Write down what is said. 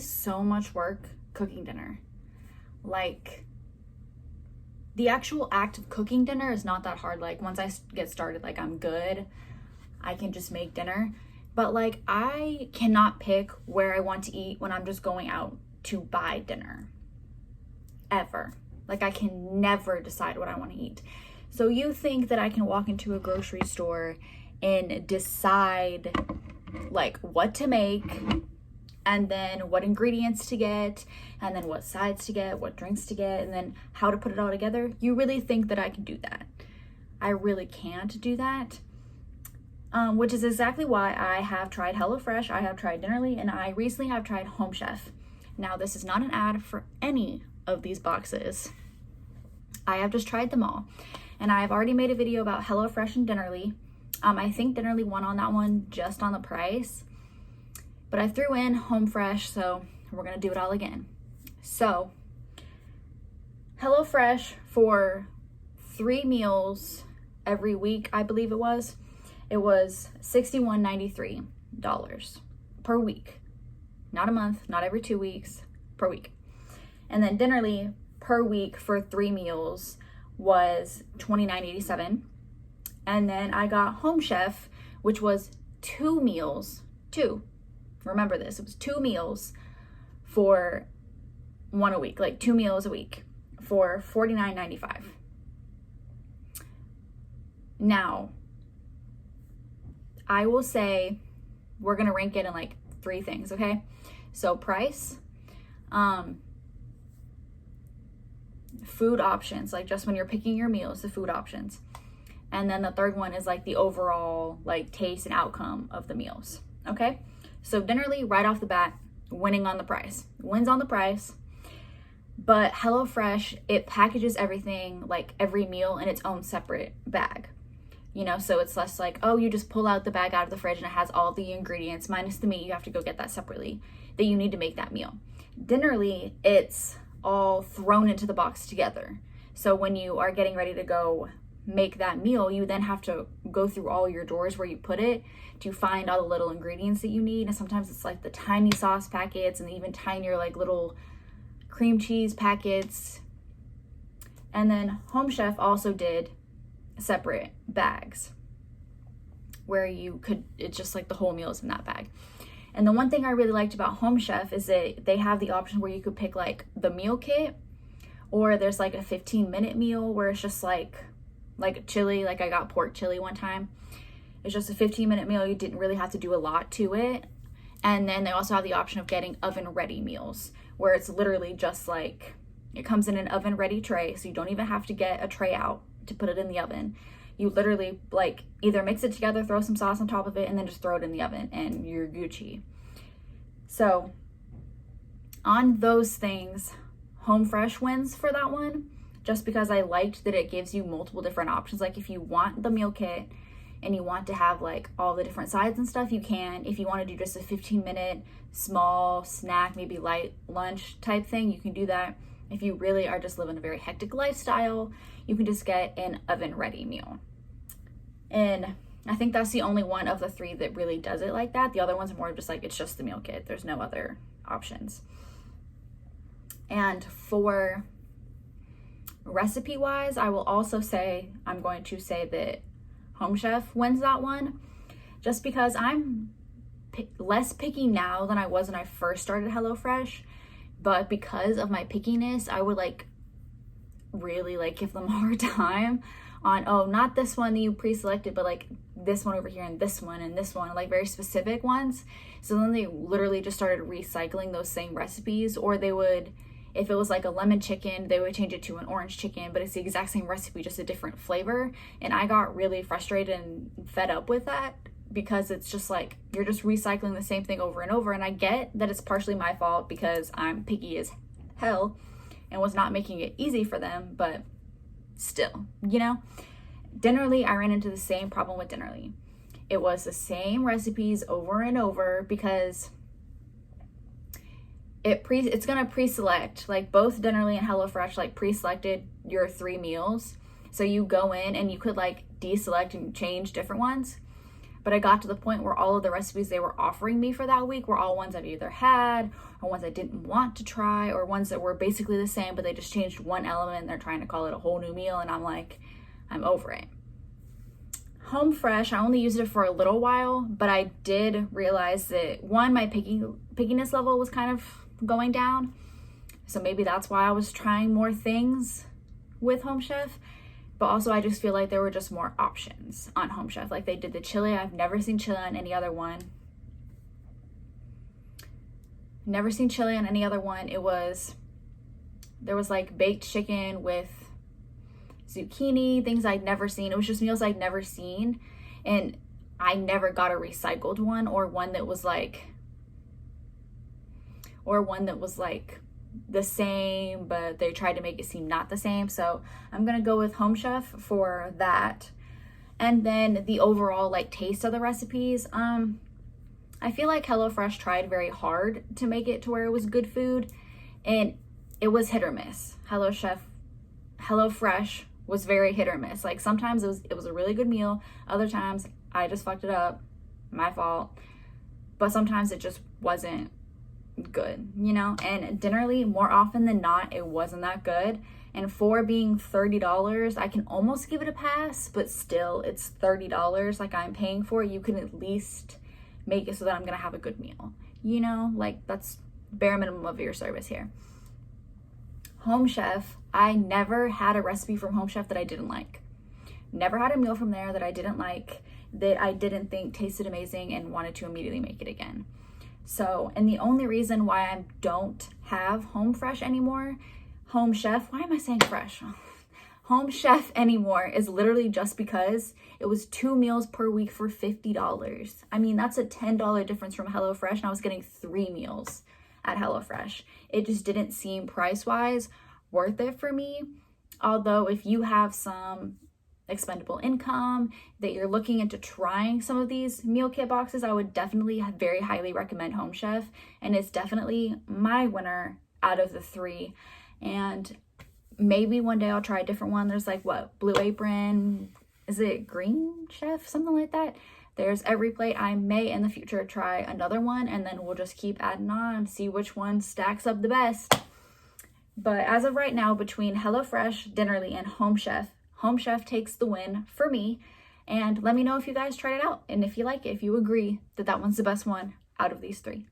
so much work cooking dinner. Like, the actual act of cooking dinner is not that hard. Like, once I get started, like, I'm good. I can just make dinner. But, like, I cannot pick where I want to eat when I'm just going out to buy dinner. Ever. Like, I can never decide what I want to eat. So you think that I can walk into a grocery store and decide, like, what to make, and then what ingredients to get, and then what sides to get, what drinks to get, and then how to put it all together? You really think that I can do that? I really can't do that. Which is exactly why I have tried HelloFresh, I have tried Dinnerly, and I recently have tried Home Chef. Now, this is not an ad for any of these boxes. I have just tried them all. And I have already made a video about HelloFresh and Dinnerly. I think Dinnerly won on that one just on the price. But I threw in Home Fresh, so we're going to do it all again. So, HelloFresh for 3 meals every week, I believe it was $61.93 per week. Not a month, not every 2 weeks, per week. And then Dinnerly per week for 3 meals was $29.87. And then I got Home Chef, which was 2 meals, remember this, it was 2 meals for 1 a week, like 2 meals a week for $49.95. Now, I will say we're gonna rank it in like 3 things, okay? So price, food options, like just when you're picking your meals, the food options. And then the third one is like the overall like taste and outcome of the meals, okay? So Dinnerly, right off the bat, winning on the price. Wins on the price. But HelloFresh, it packages everything, like every meal in its own separate bag. You know, so it's less like, oh, you just pull out the bag out of the fridge and it has all the ingredients minus the meat. You have to go get that separately that you need to make that meal. Dinnerly, it's all thrown into the box together. So when you are getting ready to go make that meal, you then have to go through all your drawers where you put it to find all the little ingredients that you need. And sometimes it's like the tiny sauce packets and even tinier like little cream cheese packets. And then Home Chef also did separate bags where you could, it's just like the whole meal is in that bag. And the one thing I really liked about Home Chef is that they have the option where you could pick like the meal kit, or there's like a 15-minute meal where it's just like chili, like I got pork chili one time. It's just a 15-minute meal. You didn't really have to do a lot to it. And then they also have the option of getting oven-ready meals, where it's literally just like, it comes in an oven-ready tray, so you don't even have to get a tray out to put it in the oven. You literally like either mix it together, throw some sauce on top of it, and then just throw it in the oven and you're Gucci. So on those things, Home Fresh wins for that one, just because I liked that it gives you multiple different options. Like if you want the meal kit and you want to have like all the different sides and stuff, you can. If you want to do just a 15-minute small snack, maybe light lunch type thing, you can do that. If you really are just living a very hectic lifestyle, you can just get an oven-ready meal. And I think that's the only one of the 3 that really does it like that. The other ones are more just like, it's just the meal kit. There's no other options. And for recipe-wise, I will also say, I'm going to say that Home Chef wins that one, just because I'm less picky now than I was when I first started HelloFresh. But because of my pickiness, I would like really like give them a hard time on, oh, not this one that you pre-selected, but like this one over here and this one, like very specific ones. So then they literally just started recycling those same recipes, or they would, if it was like a lemon chicken, they would change it to an orange chicken, but it's the exact same recipe, just a different flavor. And I got really frustrated and fed up with that, because it's just like, you're just recycling the same thing over and over. And I get that it's partially my fault because I'm picky as hell and was not making it easy for them, but still, you know? Dinnerly, I ran into the same problem with Dinnerly. It was the same recipes over and over, because it's gonna pre-select, like both Dinnerly and HelloFresh like pre-selected your 3 meals. So you go in and you could like deselect and change different ones. But I got to the point where all of the recipes they were offering me for that week were all ones I've either had or ones I didn't want to try or ones that were basically the same, but they just changed one element and they're trying to call it a whole new meal. And I'm like, I'm over it. Home Fresh, I only used it for a little while, but I did realize that one, my pickiness level was kind of going down. So maybe that's why I was trying more things with Home Chef. But also I just feel like there were just more options on Home Chef. Like they did the chili. I've never seen chili on any other one. Never seen chili on any other one. There was like baked chicken with zucchini, things I'd never seen. It was just meals I'd never seen. And I never got a recycled one or one that was like the same, but they tried to make it seem not the same. So I'm gonna go with Home Chef for that. And then the overall like taste of the recipes, I feel like HelloFresh tried very hard to make it to where it was good food, and it was hit or miss. HelloFresh was very hit or miss. Like sometimes it was a really good meal, other times I just fucked it up, my fault. But sometimes it just wasn't good, you know? And generally, more often than not, it wasn't that good. And for being $30, I can almost give it a pass, but still, it's $30 like I'm paying for. You can at least make it so that I'm gonna have a good meal, you know? Like that's bare minimum of your service here. Home Chef, I never had a recipe from Home Chef that I didn't like. Never had a meal from there that I didn't like, that I didn't think tasted amazing and wanted to immediately make it again. So, and the only reason why I don't have Home Fresh anymore, Home Chef, why am I saying fresh? Home Chef anymore is literally just because it was 2 meals per week for $50. I mean, that's a $10 difference from HelloFresh, and I was getting 3 meals at HelloFresh. It just didn't seem price-wise worth it for me. Although if you have some expendable income that you're looking into trying some of these meal kit boxes, I would definitely very highly recommend Home Chef, and it's definitely my winner out of the 3. And maybe one day I'll try a different one. There's like what, Blue Apron, is it Green Chef, something like that. There's EveryPlate. I may in the future try another one, and then we'll just keep adding on, see which one stacks up the best. But as of right now, between HelloFresh, Dinnerly, and Home Chef takes the win for me. And let me know if you guys tried it out and if you like it, if you agree that that one's the best one out of these 3.